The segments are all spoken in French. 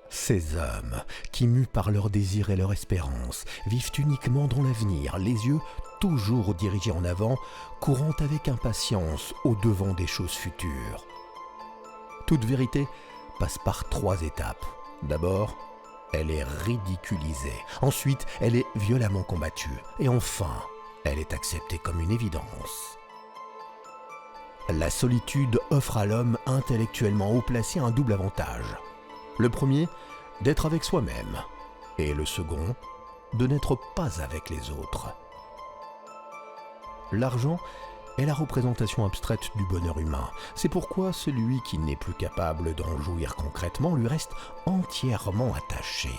Ces hommes, qui mus par leurs désirs et leur espérance, vivent uniquement dans l'avenir, les yeux toujours dirigés en avant, courant avec impatience au-devant des choses futures. Toute vérité passe par 3 étapes. D'abord, elle est ridiculisée. Ensuite, elle est violemment combattue. Et enfin, elle est acceptée comme une évidence. La solitude offre à l'homme intellectuellement haut placé un double avantage. Le premier, d'être avec soi-même. Et le second, de n'être pas avec les autres. L'argent est la représentation abstraite du bonheur humain. C'est pourquoi celui qui n'est plus capable d'en jouir concrètement lui reste entièrement attaché.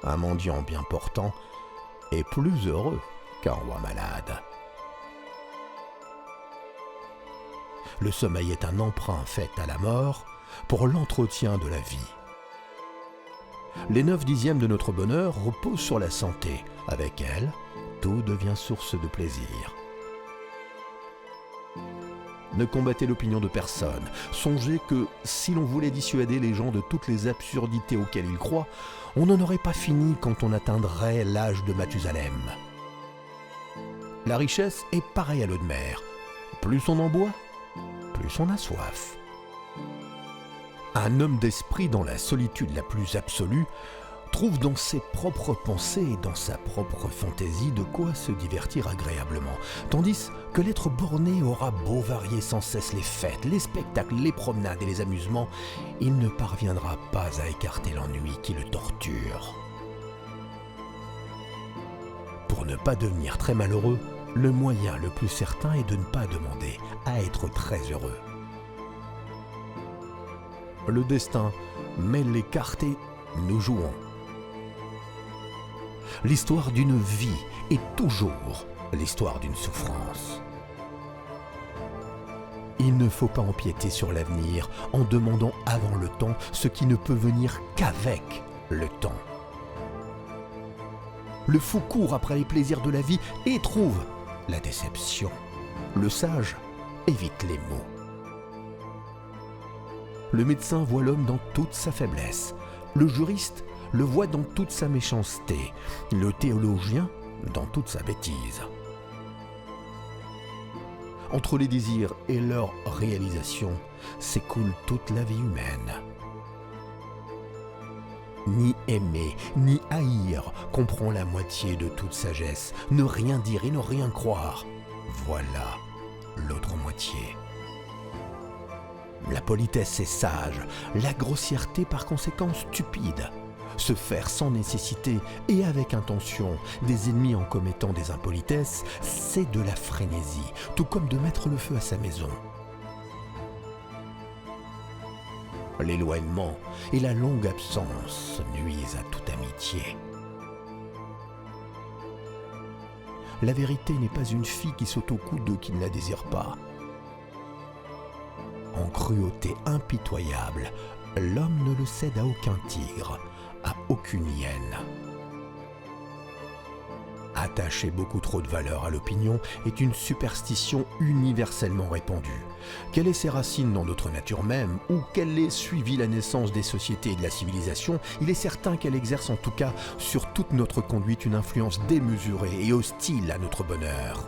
Un mendiant bien portant est plus heureux qu'un roi malade. Le sommeil est un emprunt fait à la mort pour l'entretien de la vie. Les 9/10 de notre bonheur reposent sur la santé. Avec elle, tout devient source de plaisir. Ne combattez l'opinion de personne. Songez que si l'on voulait dissuader les gens de toutes les absurdités auxquelles ils croient, on n'en aurait pas fini quand on atteindrait l'âge de Mathusalem. La richesse est pareille à l'eau de mer. Plus on en boit, plus on a soif. Un homme d'esprit dans la solitude la plus absolue trouve dans ses propres pensées et dans sa propre fantaisie de quoi se divertir agréablement, tandis que l'être borné aura beau varier sans cesse les fêtes, les spectacles, les promenades et les amusements, il ne parviendra pas à écarter l'ennui qui le torture. Pour ne pas devenir très malheureux, le moyen le plus certain est de ne pas demander à être très heureux. Le destin mêle les cartes et nous jouons. L'histoire d'une vie est toujours l'histoire d'une souffrance. Il ne faut pas empiéter sur l'avenir en demandant avant le temps ce qui ne peut venir qu'avec le temps. Le fou court après les plaisirs de la vie et trouve la déception. Le sage évite les maux. Le médecin voit l'homme dans toute sa faiblesse. Le juriste le voit dans toute sa méchanceté. Le théologien dans toute sa bêtise. Entre les désirs et leur réalisation s'écoule toute la vie humaine. Ni aimer, ni haïr comprend la moitié de toute sagesse. Ne rien dire et ne rien croire, voilà l'autre moitié. La politesse est sage, la grossièreté par conséquent stupide. Se faire sans nécessité et avec intention des ennemis en commettant des impolitesses, c'est de la frénésie, tout comme de mettre le feu à sa maison. L'éloignement et la longue absence nuisent à toute amitié. La vérité n'est pas une fille qui saute au cou d'eux qui ne la désirent pas. En cruauté impitoyable, l'homme ne le cède à aucun tigre, à aucune hyène. Attacher beaucoup trop de valeur à l'opinion est une superstition universellement répandue. Qu'elle ait ses racines dans notre nature même, ou qu'elle ait suivi la naissance des sociétés et de la civilisation, il est certain qu'elle exerce en tout cas sur toute notre conduite une influence démesurée et hostile à notre bonheur.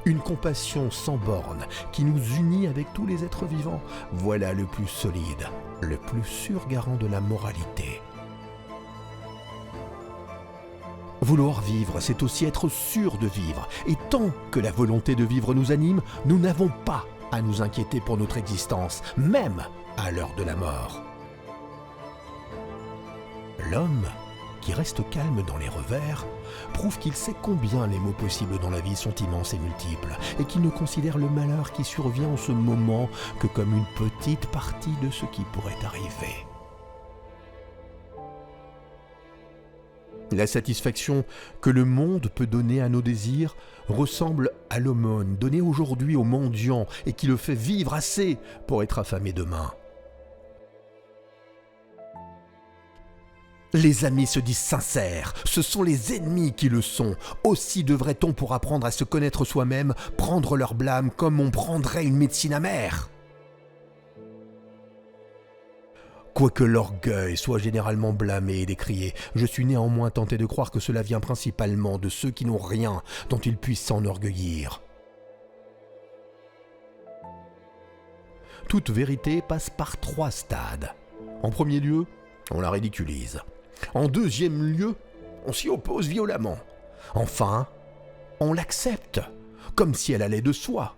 Une compassion sans bornes qui nous unit avec tous les êtres vivants, voilà le plus solide, le plus sûr garant de la moralité. Vouloir vivre, c'est aussi être sûr de vivre. Et tant que la volonté de vivre nous anime, nous n'avons pas à nous inquiéter pour notre existence, même à l'heure de la mort. L'homme qui reste calme dans les revers, prouve qu'il sait combien les maux possibles dans la vie sont immenses et multiples, et qu'il ne considère le malheur qui survient en ce moment que comme une petite partie de ce qui pourrait arriver. La satisfaction que le monde peut donner à nos désirs ressemble à l'aumône donnée aujourd'hui aux mendiants et qui le fait vivre assez pour être affamé demain. Les amis se disent sincères, ce sont les ennemis qui le sont. Aussi devrait-on, pour apprendre à se connaître soi-même, prendre leur blâme comme on prendrait une médecine amère. Quoique l'orgueil soit généralement blâmé et décrié, je suis néanmoins tenté de croire que cela vient principalement de ceux qui n'ont rien dont ils puissent s'enorgueillir. Toute vérité passe par 3 stades. En premier lieu, on la ridiculise. En deuxième lieu, on s'y oppose violemment. Enfin, on l'accepte, comme si elle allait de soi.